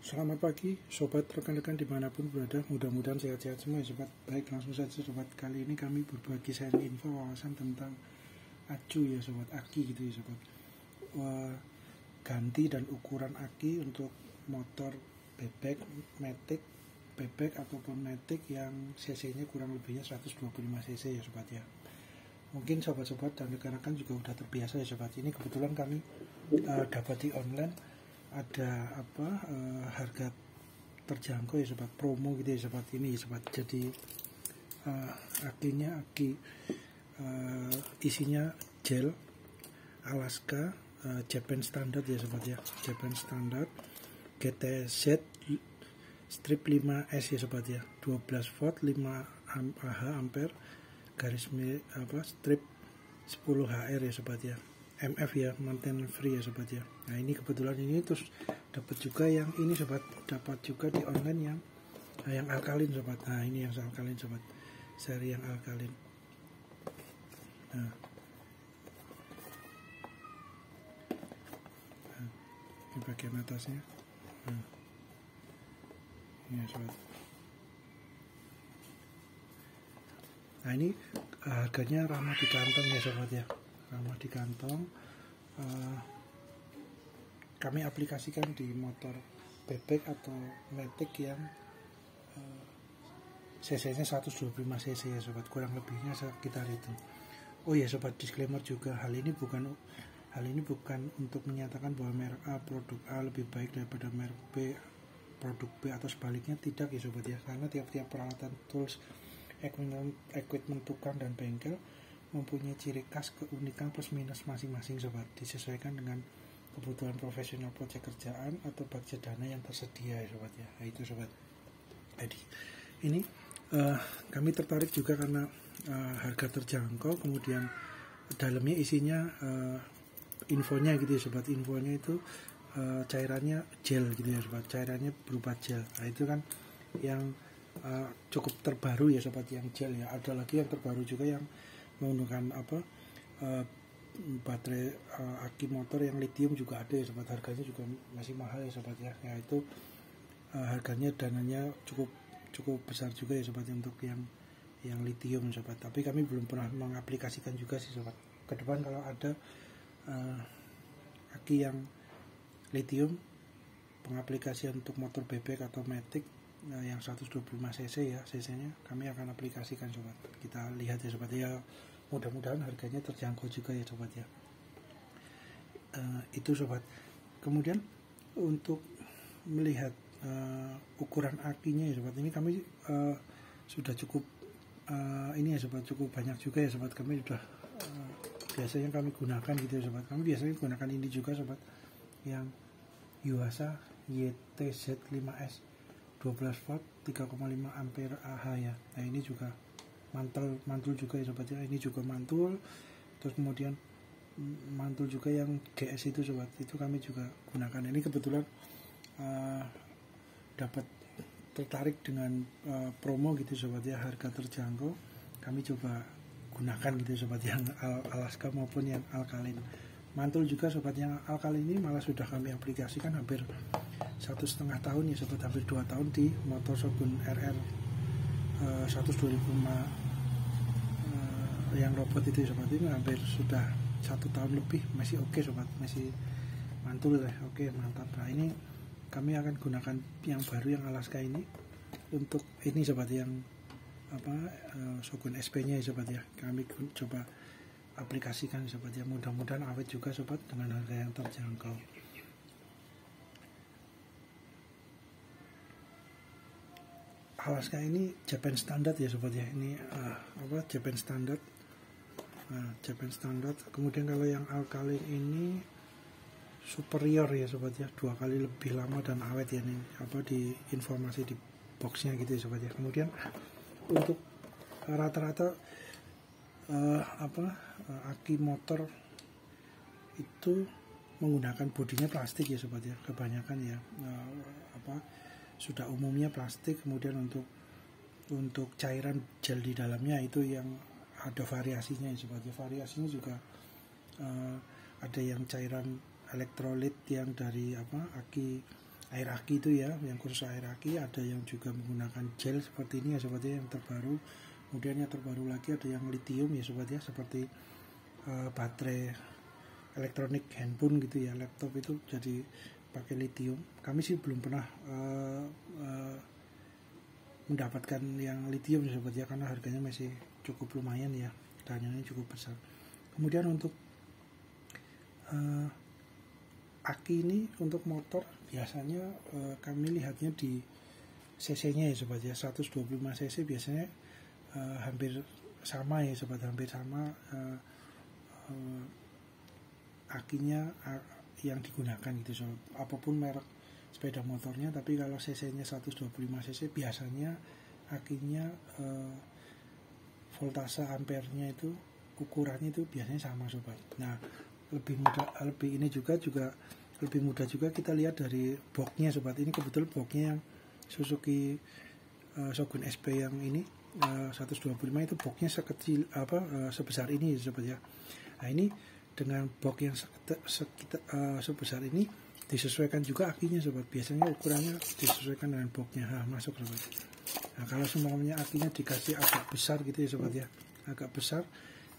Selamat pagi sobat, rekan-rekan dimanapun berada, mudah-mudahan sehat-sehat semua ya sobat. Baik, langsung saja sobat, kali ini kami berbagi sharing info wawasan tentang acu ya sobat, aki gitu ya sobat. Ganti dan ukuran aki untuk motor bebek, matic, bebek ataupun matic yang cc nya kurang lebihnya 125 cc ya sobat ya. Mungkin sobat-sobat dan rekan-rekan juga udah terbiasa ya sobat. Ini kebetulan kami dapat di online, ada harga terjangkau ya sobat, promo gitu ya sobat. Ini ya sobat, jadi akinya aki isinya gel Alaska Japan Standard ya sobat ya, Japan Standard GTZ strip 5S ya sobat ya, 12 volt 5 Ah ampere garis strip 10 HR ya sobat ya, MF ya, maintenance free ya sobat ya. Nah ini kebetulan ini terus dapat juga yang ini sobat, dapat juga di online yang alkalin sobat. Nah ini yang alkalin sobat, seri yang alkalin. Nah, ini bagian atasnya. Ini ya sobat. Nah ini harganya ramah di kantong ya sobat ya, ramah di kantong. Kami aplikasikan di motor bebek atau matic yang cc nya 125 cc ya sobat, kurang lebihnya sekitar itu. Oh ya sobat, disclaimer juga, hal ini bukan untuk menyatakan bahwa merek A produk A lebih baik daripada merek B produk B atau sebaliknya, tidak ya sobat ya, karena tiap-tiap peralatan, tools, equipment tukang dan bengkel mempunyai ciri khas, keunikan plus minus masing-masing sobat, disesuaikan dengan kebutuhan profesional proyek kerjaan atau budget dana yang tersedia ya sobat ya. Nah, itu sobat. Jadi ini kami tertarik juga karena harga terjangkau, kemudian dalamnya isinya infonya gitu ya sobat, infonya itu cairannya gel gitu ya sobat, cairannya berupa gel. Nah itu kan yang cukup terbaru ya sobat, yang gel ya. Ada lagi yang terbaru juga yang menggunakan baterai aki motor yang lithium juga ada ya sobat, harganya juga masih mahal ya sobat ya. Ya itu harganya, dananya cukup besar juga ya sobat untuk yang lithium sobat, tapi kami belum pernah mengaplikasikan juga sih sobat. Ke depan kalau ada aki yang lithium pengaplikasian untuk motor bebek atau matic yang 125 cc ya, cc nya kami akan aplikasikan sobat. Kita lihat ya sobat ya, mudah-mudahan harganya terjangkau juga ya sobat ya. Itu sobat. Kemudian untuk melihat ukuran akinya ya sobat, ini kami sudah cukup ini ya sobat, cukup banyak juga ya sobat. Kami sudah biasanya kami gunakan gitu ya sobat. Kami biasanya gunakan ini juga sobat, yang Yuasa YTZ 5S 12 volt 3,5 ampere Ah ya. Nah ini juga mantul juga ya sobat ya, ini juga mantul. Terus kemudian mantul juga yang GS itu sobat, itu kami juga gunakan. Ini kebetulan dapat tertarik dengan promo gitu sobat ya, harga terjangkau, kami coba gunakan gitu sobat, yang Alaska maupun yang alkalin. Mantul juga sobat, yang alkalin ini malah sudah kami aplikasikan hampir 1,5 tahun ya sobat, hampir 2 tahun di motor Shogun RR 100 2005 yang robot itu sobat. Ini hampir sudah 1 tahun lebih, masih oke sobat, masih mantul ya, oke mantap. Nah ini kami akan gunakan yang baru, yang Alaska ini untuk ini sobat, yang Shogun SP nya ya sobat ya. Kami coba aplikasikan sobat ya, mudah-mudahan awet juga sobat dengan harga yang terjangkau. Alaska ini Japan Standard ya sobat ya, ini Japan Standard. Nah, Japan Standard. Kemudian kalau yang alkalin ini superior ya sobat ya, 2 kali lebih lama dan awet ya, ini di informasi di boxnya gitu ya sobat ya. Kemudian untuk rata-rata aki motor itu menggunakan bodinya plastik ya sobat ya, kebanyakan ya, sudah umumnya plastik. Kemudian untuk cairan gel di dalamnya itu yang ada variasinya ya sobat ya. Variasinya juga ada yang cairan elektrolit yang dari aki air aki itu ya, yang khusus air aki. Ada yang juga menggunakan gel seperti ini ya sobat ya, yang terbaru. Kemudian yang terbaru lagi ada yang lithium ya sobat ya, seperti baterai elektronik handphone gitu ya, laptop itu jadi pakai lithium. Kami sih belum pernah mendapatkan yang lithium ya sobat ya, karena harganya masih cukup lumayan ya, dananya cukup besar. Kemudian untuk aki ini untuk motor biasanya kami lihatnya di cc-nya ya sobat ya, 125 cc biasanya hampir sama ya sobat, hampir sama akinya yang digunakan gitu sobat, apapun merek sepeda motornya. Tapi kalau cc-nya 125 cc biasanya akinya voltase ampernya itu ukurannya itu biasanya sama sobat. Nah, lebih mudah juga kita lihat dari boxnya sobat. Ini kebetulan boxnya yang Suzuki Shogun SP yang ini 125 itu boxnya sebesar ini sobat ya. Nah, ini dengan box yang sebesar ini disesuaikan juga akinya sobat. Biasanya ukurannya disesuaikan dengan boxnya. Masuk sobat. Nah, kalau semuanya akinya dikasih agak besar gitu ya sobat ya, agak besar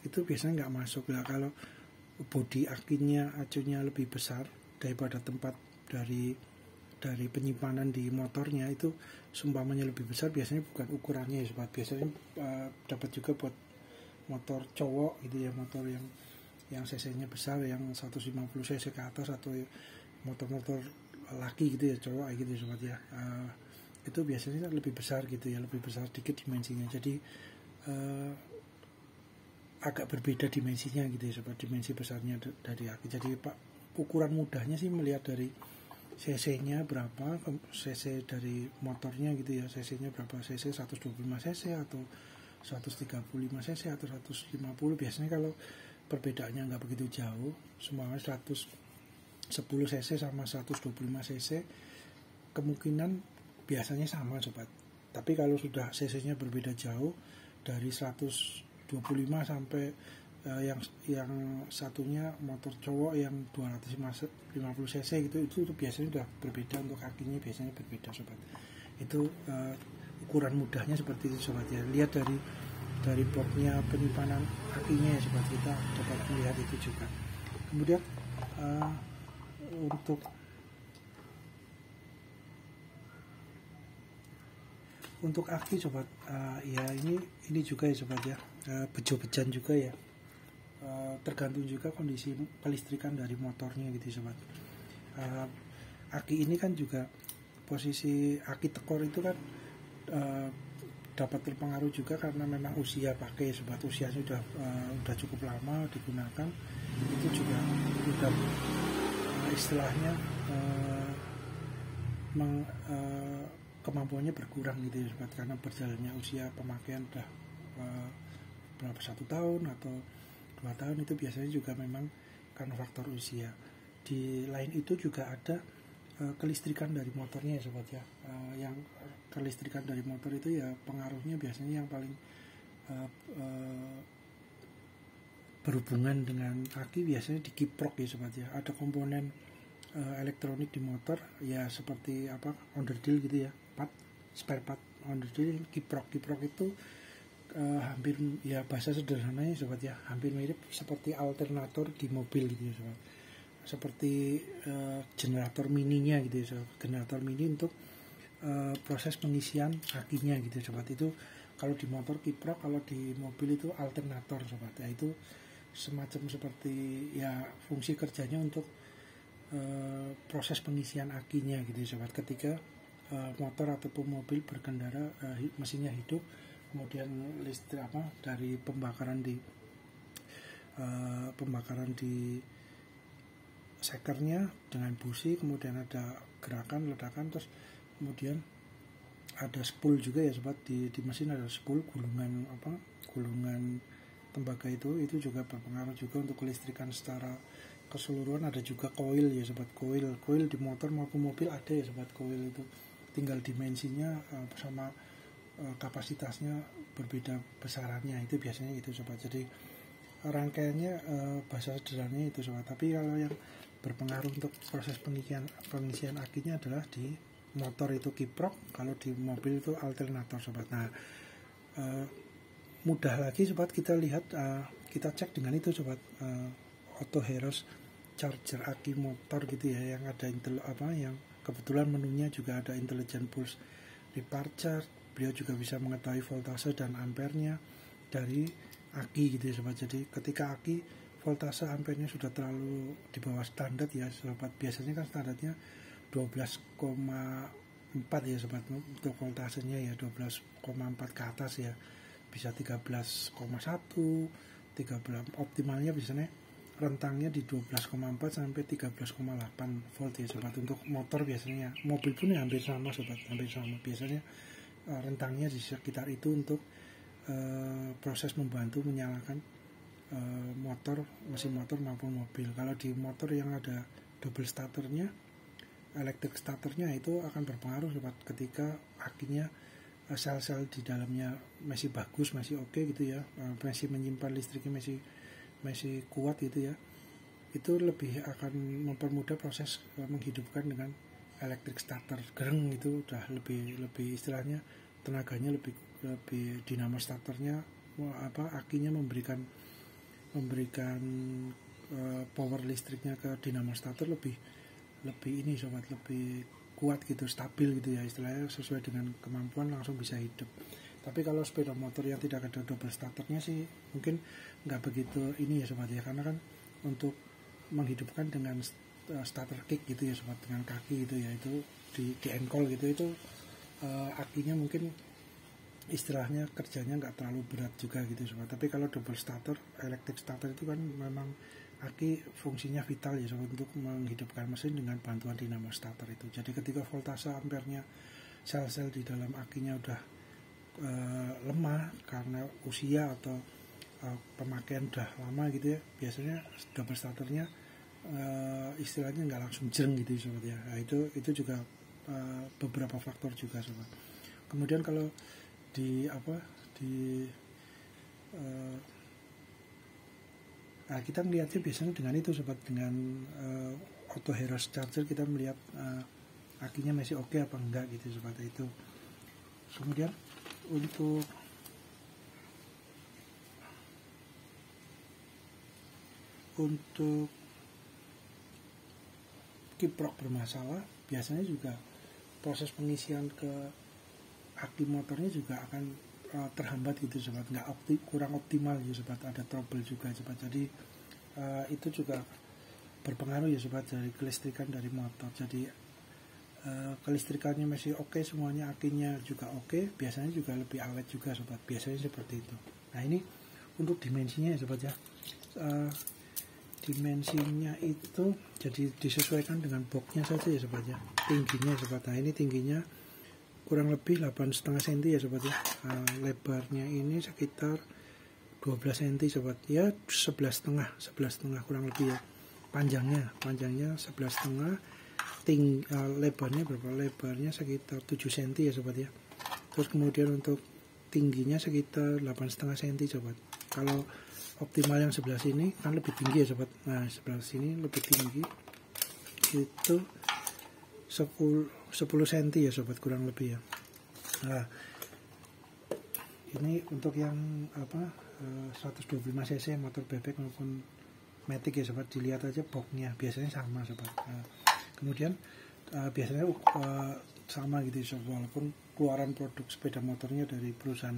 itu biasanya nggak masuk. Nah, kalau bodi akinya acunya lebih besar daripada tempat dari penyimpanan di motornya, itu seumpamanya lebih besar biasanya bukan ukurannya ya sobat. Biasanya dapat juga buat motor cowok gitu ya, motor yang cc-nya besar, yang 150 cc ke atas, atau motor-motor laki gitu ya, cowok gitu ya sobat ya. Itu biasanya lebih besar gitu ya, lebih besar dikit dimensinya. Jadi agak berbeda dimensinya gitu ya sobat, dimensi besarnya dari aki. Jadi ukuran mudahnya sih melihat dari cc-nya berapa, cc dari motornya gitu ya, cc-nya berapa, cc 125 cc atau 135 cc atau 150. Biasanya kalau perbedaannya nggak begitu jauh, semuanya 110 cc sama 125 cc, kemungkinan biasanya sama sobat. Tapi kalau sudah cc-nya berbeda jauh dari 125 sampai yang satunya motor cowok yang 250 cc gitu, itu biasanya sudah berbeda, untuk kakinya biasanya berbeda sobat. Itu ukuran mudahnya seperti itu sobat ya. Lihat dari boxnya penyimpanan kakinya ya sobat, kita dapat melihat itu juga. Kemudian untuk aki sobat, ya ini juga ya sobat ya, bejo-bejan juga ya, tergantung juga kondisi kelistrikan dari motornya gitu sobat. Aki ini kan juga posisi aki tekor itu kan dapat terpengaruh juga karena memang usia pakai sobat. Usianya udah cukup lama digunakan, itu juga udah istilahnya kemampuannya berkurang gitu ya sobat, karena berjalannya usia pemakaian udah berapa, 1 tahun atau 2 tahun. Itu biasanya juga memang karena faktor usia. Di lain itu juga ada kelistrikan dari motornya ya sobat ya. Yang kelistrikan dari motor itu ya pengaruhnya biasanya yang paling berhubungan dengan aki biasanya di kiprok ya sobat ya. Ada komponen elektronik di motor ya, seperti onderdil gitu ya, spare part onderdil, kiprok itu hampir ya, bahasa sederhananya sobat ya, hampir mirip seperti alternator di mobil gitu ya sobat, seperti generator mininya gitu ya sobat. Generator mini untuk proses pengisian akinya gitu ya sobat. Itu kalau di motor kiprok, kalau di mobil itu alternator sobat ya. Itu semacam seperti ya, fungsi kerjanya untuk proses pengisian akinya gitu ya sobat. Ketika motor ataupun mobil berkendara, mesinnya hidup, kemudian listrik dari pembakaran di sekernya dengan busi, kemudian ada gerakan ledakan, terus kemudian ada spool juga ya sobat, di mesin ada spool, gulungan tembaga itu juga berpengaruh juga untuk kelistrikan secara keseluruhan. Ada juga koil ya sobat, koil di motor maupun mobil ada ya sobat. Koil itu tinggal dimensinya sama kapasitasnya berbeda besarannya, itu biasanya itu sobat. Jadi rangkaiannya bahasa sederhananya itu sobat. Tapi kalau yang berpengaruh untuk proses pengisian akinya adalah di motor itu kiprok, kalau di mobil itu alternator sobat. Nah, mudah lagi sobat kita lihat, kita cek dengan itu sobat, Auto Heroes charger aki motor gitu ya, yang ada yang kebetulan menunya juga ada intelligent pulse departure. Beliau juga bisa mengetahui voltase dan ampernya dari aki gitu ya sobat. Jadi ketika aki voltase ampernya sudah terlalu di bawah standar ya sobat, biasanya kan standarnya 12,4 ya sobat untuk voltasenya ya, 12,4 ke atas ya, bisa 13,1, 13, optimalnya biasanya rentangnya di 12,4 sampai 13,8 volt ya sobat. Untuk motor biasanya, mobil pun ya hampir sama sobat, hampir sama biasanya, rentangnya di sekitar itu untuk proses membantu menyalakan mesin motor maupun mobil. Kalau di motor yang ada double starternya, electric starternya, itu akan berpengaruh sobat ketika akinya, sel-sel di dalamnya masih bagus, masih oke gitu ya, masih menyimpan listriknya masih kuat gitu ya, itu lebih akan mempermudah proses menghidupkan dengan electric starter. Gereng itu udah lebih istilahnya tenaganya lebih dinamo starternya, akinya memberikan power listriknya ke dinamo starter lebih ini sobat, lebih kuat gitu, stabil gitu ya istilahnya, sesuai dengan kemampuan langsung bisa hidup. Tapi kalau sepeda motor yang tidak ada double starternya sih mungkin nggak begitu ini ya sobat ya, karena kan untuk menghidupkan dengan starter kick gitu ya sobat, dengan kaki gitu ya, itu di engkol gitu, itu akinya mungkin istilahnya kerjanya nggak terlalu berat juga gitu sobat. Tapi kalau double starter, electric starter itu kan memang aki fungsinya vital ya sobat, untuk menghidupkan mesin dengan bantuan dinamo starter itu. Jadi ketika voltase ampernya sel-sel di dalam akinya udah lemah karena usia atau pemakaian udah lama gitu ya, biasanya double starternya istilahnya nggak langsung jeng gitu sobat ya. Nah, itu juga beberapa faktor juga sobat. Kemudian kalau nah kita melihatnya biasanya dengan itu sobat, dengan Auto Heroes charger kita melihat akinya masih oke apa enggak gitu sobat itu. Kemudian untuk kiprok bermasalah, biasanya juga proses pengisian ke aki motornya juga akan terhambat gitu sobat, kurang optimal ya sobat, ada trouble juga sobat. Jadi itu juga berpengaruh ya sobat dari kelistrikan dari motor. Jadi kelistrikannya masih oke semuanya, akinya juga oke, biasanya juga lebih awet juga sobat, biasanya seperti itu. Nah ini untuk dimensinya ya sobat ya, dimensinya itu jadi disesuaikan dengan boxnya saja ya sobat ya, tingginya sobat. Nah ini tingginya kurang lebih 8,5 cm ya sobat ya, lebarnya ini sekitar 12 cm sobat ya, 11,5 kurang lebih ya. Panjangnya 11,5, lebarnya berapa? Lebarnya sekitar 7 cm ya sobat ya. Terus kemudian untuk tingginya sekitar 8,5 cm sobat. Kalau optimal yang sebelah sini kan lebih tinggi ya sobat. Nah sebelah sini lebih tinggi, itu 10 cm ya sobat kurang lebih ya. Nah ini untuk yang 125 cc motor bebek maupun matic ya sobat, dilihat aja boxnya biasanya sama sobat. Nah, kemudian biasanya sama gitu sobat, walaupun keluaran produk sepeda motornya dari perusahaan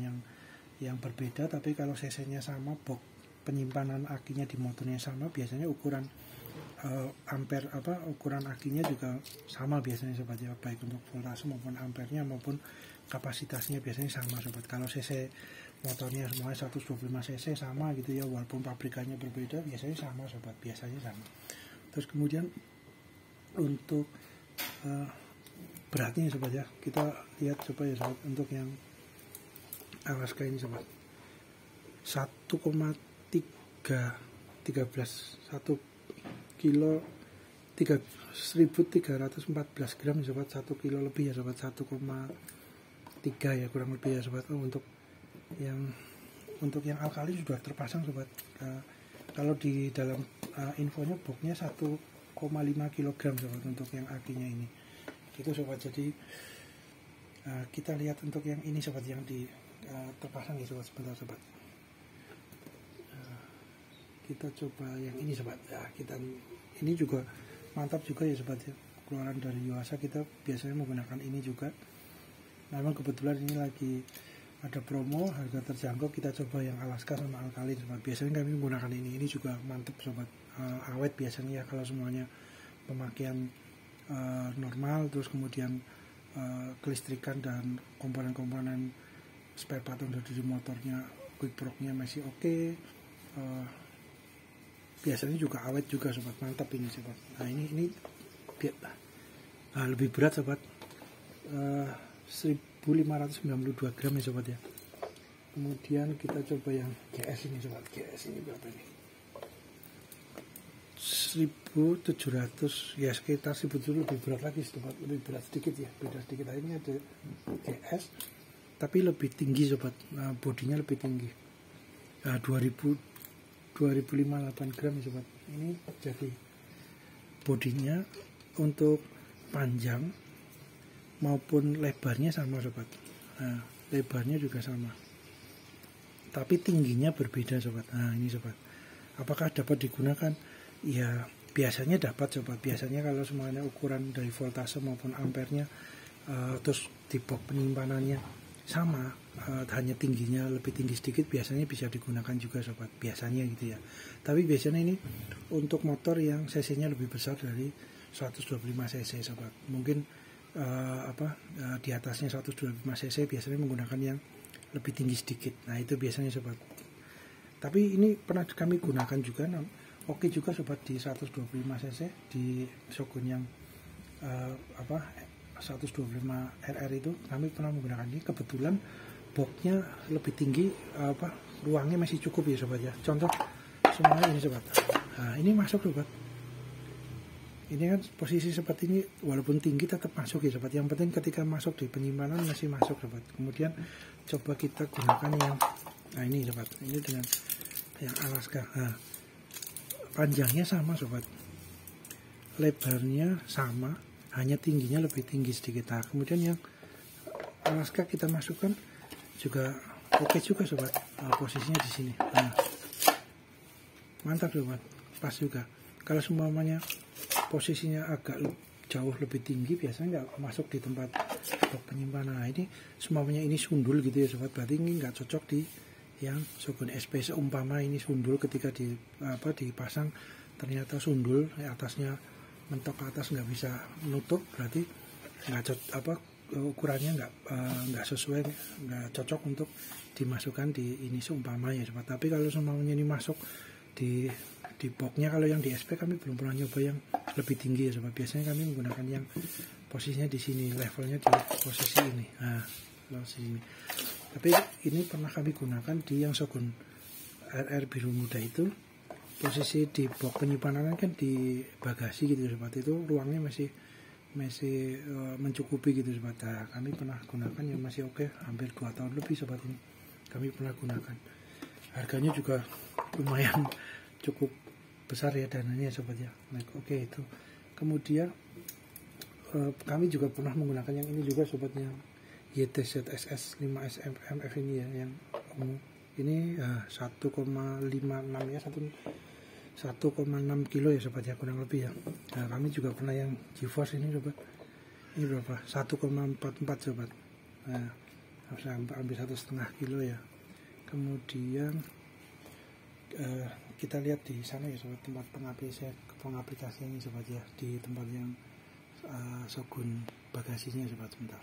yang berbeda, tapi kalau cc nya sama, box penyimpanan akinya di motornya sama, biasanya ukuran ukuran akinya juga sama biasanya sobat ya, baik untuk voltase maupun ampernya maupun kapasitasnya biasanya sama sobat. Kalau cc motornya semuanya 125 cc sama gitu ya, walaupun pabrikannya berbeda biasanya sama sobat, biasanya sama. Terus kemudian untuk beratnya sobat ya, kita lihat coba ya sobat, untuk yang Alaska ini sobat 1,13 kilo 1314 gram ya sobat, 1 kilo lebih ya sobat, 1,3 ya kurang lebih ya sobat. Untuk yang alkali sudah terpasang sobat. Kalau di dalam infonya boxnya 1,5 kg sobat untuk yang akinya ini itu sobat. Jadi kita lihat untuk yang ini sobat, yang di terpasang ya sobat. Sebentar sobat, kita coba yang ini sobat ya. Ini juga mantap juga ya sobat ya, keluaran dari Yuasa. Kita biasanya menggunakan ini juga, namun kebetulan ini lagi ada promo harga terjangkau. Kita coba yang Alaska sama Alkalin sobat. Biasanya kami menggunakan ini juga mantap sobat, awet biasanya ya kalau semuanya pemakaian normal. Terus kemudian kelistrikan dan komponen-komponen spare part dari motornya, quick proc-nya masih oke. Biasanya juga awet juga sobat, mantap ini sobat. Nah ini lebih berat sobat, 1592 gram ya sobat ya. Kemudian kita coba yang GS ini sobat. GS ini berapa nih? 1700 ya, sekitar 1700. Lebih berat lagi sobat, lebih berat sedikit ya, beda sedikit. Ini ada GS tapi lebih tinggi sobat, bodinya lebih tinggi, 2058 gram ya sobat. Ini jadi bodinya untuk panjang maupun lebarnya sama sobat. Nah, lebarnya juga sama, tapi tingginya berbeda sobat. Nah ini sobat, apakah dapat digunakan? Ya biasanya dapat sobat. Biasanya kalau semuanya ukuran dari voltase maupun ampernya, terus di box penyimpanannya sama, hanya tingginya lebih tinggi sedikit, biasanya bisa digunakan juga sobat, biasanya gitu ya. Tapi biasanya ini untuk motor yang cc-nya lebih besar dari 125 cc sobat. Mungkin di atasnya 125 cc biasanya menggunakan yang lebih tinggi sedikit. Nah itu biasanya sobat. Tapi ini pernah kami gunakan juga, oke juga sobat, di 125 cc di Shogun yang 125 RR itu kami pernah menggunakan ini. Kebetulan boxnya lebih tinggi, ruangnya masih cukup ya sobat ya. Contoh semuanya ini sobat. Nah ini masuk sobat. Ini kan posisi seperti ini, walaupun tinggi tetap masuk ya sobat. Yang penting ketika masuk di penyimpanan masih masuk sobat. Kemudian coba kita gunakan yang ini sobat. Ini dengan yang Alaska. Nah, panjangnya sama sobat, lebarnya sama, hanya tingginya lebih tinggi sedikit. Nah kemudian yang Alaska kita masukkan juga oke juga sobat, posisinya di sini. Nah, mantap sobat, pas juga. Kalau semuanya posisinya agak jauh lebih tinggi, biasanya nggak masuk di tempat penyimpanan. Nah ini semuanya ini sundul gitu ya sobat, berarti ini nggak cocok di yang Shogun SP. Seumpama ini sundul, ketika dipasang ternyata sundul, atasnya mentok ke atas nggak bisa menutup, berarti ukurannya nggak sesuai, nggak cocok untuk dimasukkan di ini seumpama ya sobat. Tapi kalau semuanya ini masuk di boxnya, kalau yang di SP kami belum pernah nyoba yang lebih tinggi ya sobat. Biasanya kami menggunakan yang posisinya di sini, levelnya di posisi ini. Nah posisi ini. Tapi ini pernah kami gunakan di yang Shogun RR biru muda itu, posisi di box penyimpanan kan di bagasi gitu sobat. Itu ruangnya masih mencukupi gitu sobat. Nah, kami pernah gunakan yang masih oke, hampir 2 tahun lebih sobat ini kami pernah gunakan. Harganya juga lumayan cukup besar ya dananya sobat ya. Nah, oke itu. Kemudian kami juga pernah menggunakan yang ini juga sobatnya, YTZ-SS 5SMF ini ya, yang ini 1,56 ya, 1,6 kilo ya sobat ya, kurang lebih ya. Nah kami juga pernah yang GeForce ini sobat, ini berapa, 1,44 sobat. Nah hampir 1,5 kilo ya. Kemudian kita lihat di sana ya sobat, tempat pengaplikasiannya sobat ya, di tempat yang Shogun bagasinya sobat. Sebentar.